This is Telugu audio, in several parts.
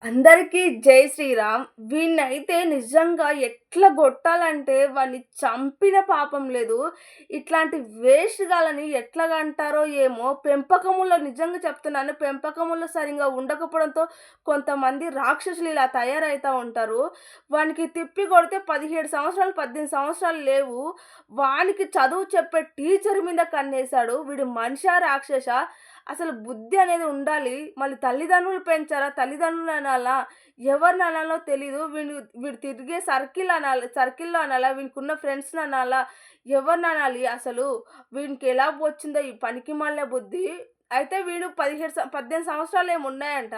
అందరికీ జై శ్రీరామ్. వీడినైతే నిజంగా ఎట్లా గొట్టాలంటే వాడిని చంపిన పాపం లేదు. ఇట్లాంటి వేస్ట్ గాళ్ళని ఎట్లాగంటారో ఏమో! పెంపకములో నిజంగా చెప్తున్నాను. పెంపకములో సరింగా ఉండకపోవడంతో కొంతమంది రాక్షసులు ఇలా తయారైతా ఉంటారు. వానికి తిప్పి కొడితే 17 సంవత్సరాలు, 18 సంవత్సరాలు లేవు. వానికి చదువు చెప్పే టీచర్ మీద కన్నేసాడు. వీడు మనిషా? రాక్షసా? అసలు బుద్ధి అనేది ఉండాలి. మళ్ళీ తల్లిదండ్రులు పెంచారా? తల్లిదండ్రులు అనాలా? ఎవరిని అనాలో తెలీదు. వీడు తిరిగే సర్కిల్‌లో అనాలా? వీనికున్న ఫ్రెండ్స్‌ని అనాలా? ఎవరిననాలి అసలు? వీనికి ఎలా వచ్చిందో ఈ పనికిమాలిన బుద్ధి. అయితే వీడు 18 సంవత్సరాలేమో ఉన్నాయంట.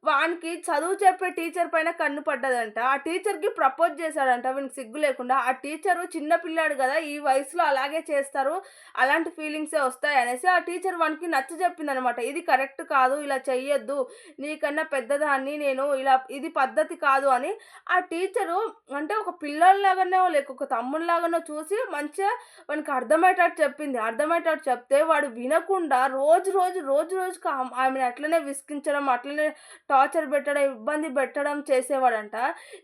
వానికి చదువు చెప్పే టీచర్ పైన కన్ను పడ్డదంట. ఆ టీచర్‌కి ప్రపోజ్ చేశాడంట వీనికి సిగ్గు లేకుండా. ఆ టీచరు చిన్న పిల్లాడు గదా! ఈ వయసులో అలాగే చేస్తారు. అలాంటి ఫీలింగ్సే వస్తాయనేసి ఆ టీచర్ వానికి నచ్చజెప్పిందనమాట. ఇది కరెక్ట్ కాదు. ఇలా చెయ్యొద్దు. నీకన్నా పెద్దదాన్ని నేను. ఇది పద్ధతి కాదు అని ఆ టీచరు అంటే ఒక పిల్లోడిలాగానో లేక ఒక తమ్ముడిలాగానో చూసి మంచిగా వానికి అర్థమయ్యేటట్టు చెప్పింది. అర్థమయ్యేటట్టు చెప్తే వాడు వినకుండా రోజుకి ఆమెని అట్లనే విసిగించడం, అట్లనే టార్చర్ పెట్టడం, ఇబ్బంది పెట్టడం చేసేవాడంట.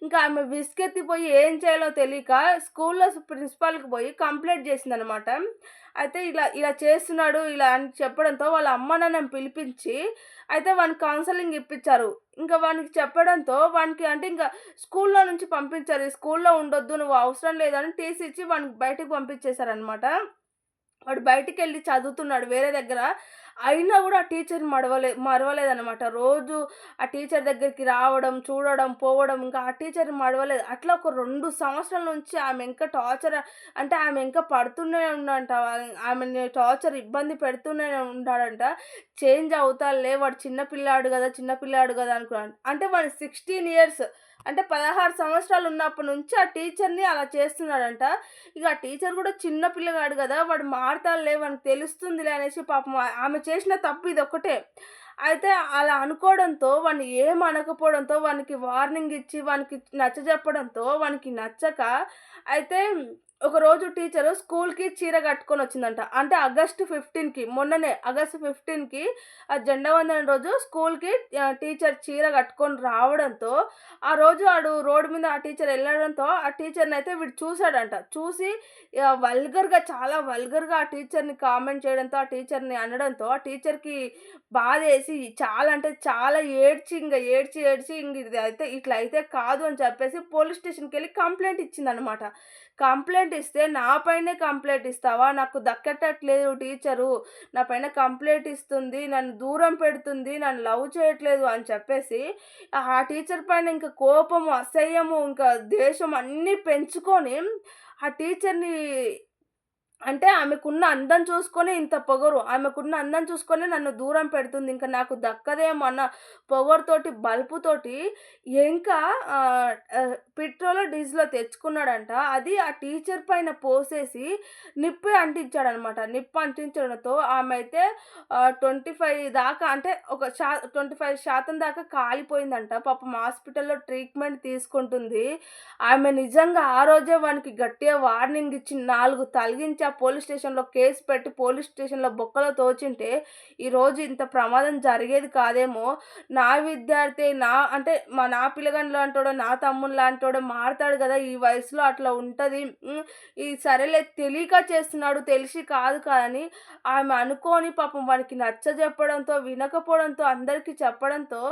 ఇంకా ఆమె విసుగెత్తిపోయి ఏం చేయాలో తెలియక స్కూల్‌లో ప్రిన్సిపాల్‌కి పోయి కంప్లెయింట్ చేసిందనమాట. అయితే ఇలా ఇలా చేస్తున్నాడు ఇలా అని చెప్పడంతో వాళ్ళ అమ్మ నాన్నని పిలిపించి అయితే వానికి కౌన్సెలింగ్ ఇప్పించారు. ఇంకా వానికి చెప్పడంతో వానికి అంటే ఇంకా స్కూల్‌లో నుంచి పంపించారు. "ఈ స్కూల్‌లో ఉండొద్దు. నువ్వు అవసరం లేదని" టీసీ ఇచ్చి వానికి బయటకి పంపించేసారనమాట. వాడు బయటికెళ్ళి చదువుతున్నాడు వేరే దగ్గర. అయినా గూడా ఆ టీచర్‌ని మరవలేదనమాట. రోజు ఆ టీచర్ దగ్గరికి రావడం, చూడడం, పోవడం ఇంకా ఆ టీచర్‌ని మడవలేదు. అట్లా ఒక 2 సంవత్సరాల నుంచి ఆమె ఇంకా టార్చర్ అంటే ఆమె ఇంకా పడుతూనే ఉందంట. ఆమెని టార్చర్ ఇబ్బంది పెడుతూనే ఉన్నాడంట. చేంజ్ అవుతాడులే వాడు చిన్న పిల్లాడు గదా అనుకున్నాను. అంటే వాడు 16 ఇయర్స్ అంటే 16 సంవత్సరాలు ఉన్నప్పటి నుంచి ఆ టీచర్‌ని అలా చేస్తున్నాడంట. ఇక ఆ టీచర్ గూడా చిన్న పిల్లగాడు గదా! వాడు మారతాడులే వానికి తెలుస్తుందిలే అనేసి పాపం ఆమె చేసిన తప్పు ఇదొక్కటే. అయితే అలా అనుకోవడంతో వాడిని ఏం అనకపోవడంతో వానికి వార్నింగ్ ఇచ్చి వానికి నచ్చజెప్పడంతో వానికి నచ్చక అయితే ఒకరోజు టీచరు స్కూల్‌కి చీర కట్టుకొనొచ్చిందంట. అంటే మొన్ననే ఆగస్ట్ 15కి జెండా వందనం రోజు స్కూల్‌కి టీచర్ చీర కట్టుకొని రావడంతో ఆ రోజు రోడ్డు మీద ఆ టీచర్ ఎళ్ళడంతో ఆ టీచర్‌నయితే వీడు చూసాడంట. చూసి చాలా వల్గర్‌గా ఆ టీచర్‌ని కామెంట్ చేయడంతో, ఆ టీచర్‌ని అనడంతో, ఆ టీచర్‌కి బాధేసి చాలా అంటే చాలా ఏడ్చి ఇంగ ఇదైతే ఇట్లా అయితే కాదు అని చెప్పేసి పోలీస్ స్టేషన్‌కెళ్ళి కంప్లెయింట్ ఇచ్చిందనమాట. కంప్లెయింట్ ఇస్తే నా పైనే కంప్లెయింట్ ఇస్తావా? నాకు దక్కేటట్లేదు టీచరు. నా పైన కంప్లెయింట్ ఇస్తుంది. నన్ను దూరం పెడుతుంది. నన్ను లవ్ చేయట్లేదు అని చెప్పేసి ఆ టీచర్ పైన ఇంక కోపము, అసహ్యము, ఇంకా ద్వేషం అన్నీ పెంచుకొని ఆ టీచర్‌ని అంటే ఆమెకున్న అందం చూసుకొని ఇంత పొగరు. ఆమెకున్న అందం చూసుకొని నన్ను దూరం పెడుతుంది. ఇంక నాకు దక్కదేమో అన్న పొగరుతోటి, బలుపుతోటి ఇంకా పెట్రోలో, డీజిలో తెచ్చుకున్నాడంట. అది ఆ టీచర్ పైన పోసేసి అంటించాడనమాట. నిప్పు అంటించడంతో ఆమె అయితే 25 దాకా అంటే 25% దాకా కాలిపోయిందంట. పాపం హాస్పిటల్‌లో ట్రీట్మెంట్ తీసుకుంటుంది. ఆమె నిజంగా ఆ రోజే వానికి గట్టిగా వార్నింగ్ ఇచ్చి 4 తలిగించి ఆ పోలీస్ స్టేషన్‌లో కేస్ పెట్టి పోలీస్ స్టేషన్‌లో బొక్కలో తోచుంటే ఈరోజు ఇంత ప్రమాదం జరిగేది కాదేమో. నా విద్యార్థి నా పిల్లగాడు లాంటోడో, నా తమ్ముడు లాంటోడో మారతాడు గదా! ఈ వయసులో అట్లా ఉంటది. ఇది సరేలే తెలియక చేస్తున్నాడు తెలిసి కాదు కానీ ఆమె అనుకోని పాపం వానికి నచ్చజెప్పడంతో, వినకపోవడంతో, అందరికి చెప్పడంతో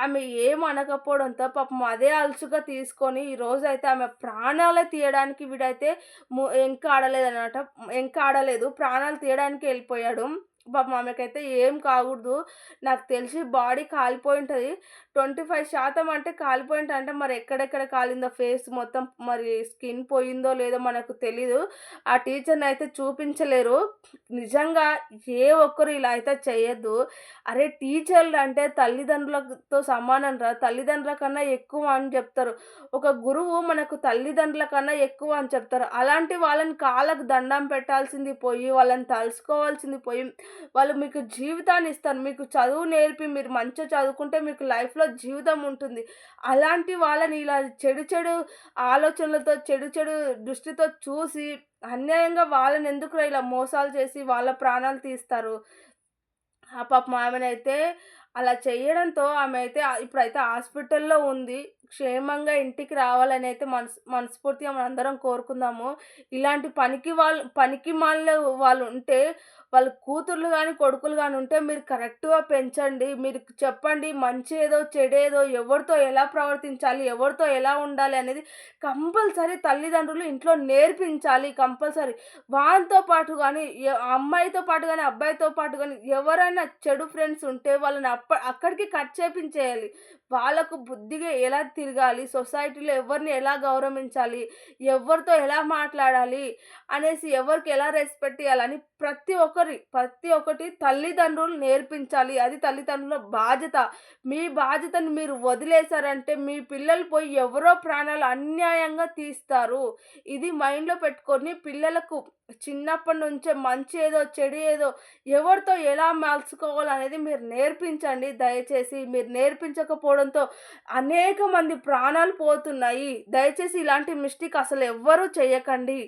ఆమె ఏం అనకపోవడంతో పాపం అదే అలుసుగా తీసుకొని ఈరోజైతే ఆమె ప్రాణాలే తీయడానికి వీడైతే వెనకాడలేదనమాట. వెనకాడలేదు. ప్రాణాలు తీయడానికే ఎళ్ళిపోయాడు. పాపం ఆమెకైతే ఏం కాకూడదు. నాకు తెలిసి బాడీ కాలిపోయుంటది. 25% అంటే కాలిపోయుంటది అంటే మరి ఎక్కడెక్కడ కాలిందో ఫేస్ మొత్తం మరి స్కిన్ పోయిందో లేదో మనకు తెలీదు. ఆ టీచర్‌నయితే చూపించలేరు. నిజంగా ఏ ఒక్కరు ఇలా అయితే చేయొద్దు. అరే! టీచర్లంటే తల్లిదండ్రులతో సమానం రా! తల్లిదండ్రుల కన్నా ఎక్కువ అని జెప్తారు. ఒక గురువు మనకు తల్లిదండ్రుల కన్నా ఎక్కువ అని చెప్తారు. అలాంటి వాళ్ళని కాళ్ళకు దండం పెట్టాల్సింది పోయి, వాళ్ళని తలుసుకోవాల్సింది పోయి, వాళ్ళు మీకు జీవితాన్ని ఇస్తారు. మీకు చదువు నేర్పి మీరు మంచిగా చదువుకుంటే మీకు లైఫ్‌లో జీవితం ఉంటుంది. అలాంటి వాళ్ళని ఇలా చెడు ఆలోచనలతో, చెడు దృష్టితో చూసి అన్యాయంగా వాళ్ళని ఎందుకురా ఇలా మోసాలు చేసి వాళ్ళ ప్రాణాలు తీస్తారు. పాపం ఆమెనైతే అలా చేయడంతో ఆమె అయితే ఇప్పుడైతే హాస్పిటల్‌లో ఉంది. క్షేమంగా ఇంటికి రావాలని అయితే మనస్ఫూర్తిగా మనందరం కోరుకుందాము. ఇలాంటి పనికిమాలిన వాళ్ళుంటే, వాళ్ళ కూతుర్లు గాని, కొడుకులు గాని ఉంటే మీరు కరెక్ట్‌గా పెంచండి. మీరు చెప్పండి మంచేదో, చెడేదో, ఎవరితో ఎలా ప్రవర్తించాలి, ఎవరితో ఎలా ఉండాలి అనేది కంపల్సరీ తల్లిదండ్రులు ఇంట్లో నేర్పించాలి కంపల్సరీ. వానితో పాటు గాని, అమ్మాయితో పాటు గాని, అబ్బాయితో పాటు గాని ఎవరైనా చెడు ఫ్రెండ్స్ ఉంటే వాళ్ళని అక్కడికి కట్ చేపించేయాలి. వాళ్ళకు బుద్ధిగా ఎలా తిరగాలి, సొసైటీలో ఎవరిని ఎలా గౌరవించాలి, ఎవరితో ఎలా మాట్లాడాలి అనేసి, ఎవరికి ఎలా రెస్పెక్ట్ ఇయ్యాలని ప్రతి ఒక్కటి తల్లిదండ్రులు నేర్పించాలి. అది తల్లిదండ్రుల బాధ్యత. మీ బాధ్యతను మీరు వదిలేసారంటే మీ పిల్లలు పోయి ఎవరో ప్రాణాలు అన్యాయంగా తీస్తారు. ఇది మైండ్‌లో పెట్టుకొని పిల్లలకు చిన్నప్పటి నుంచే మంచి ఏదో, చెడు ఏదో, ఎవరితో ఎలా మలుచుకోవాలనేది మీరు నేర్పించండి దయచేసి. మీరు నేర్పించకపోవడంతో అనేక మంది ప్రాణాలు పోతున్నాయి. దయచేసి ఇలాంటి మిస్టేక్ అసలు ఎవ్వరూ చేయకండి.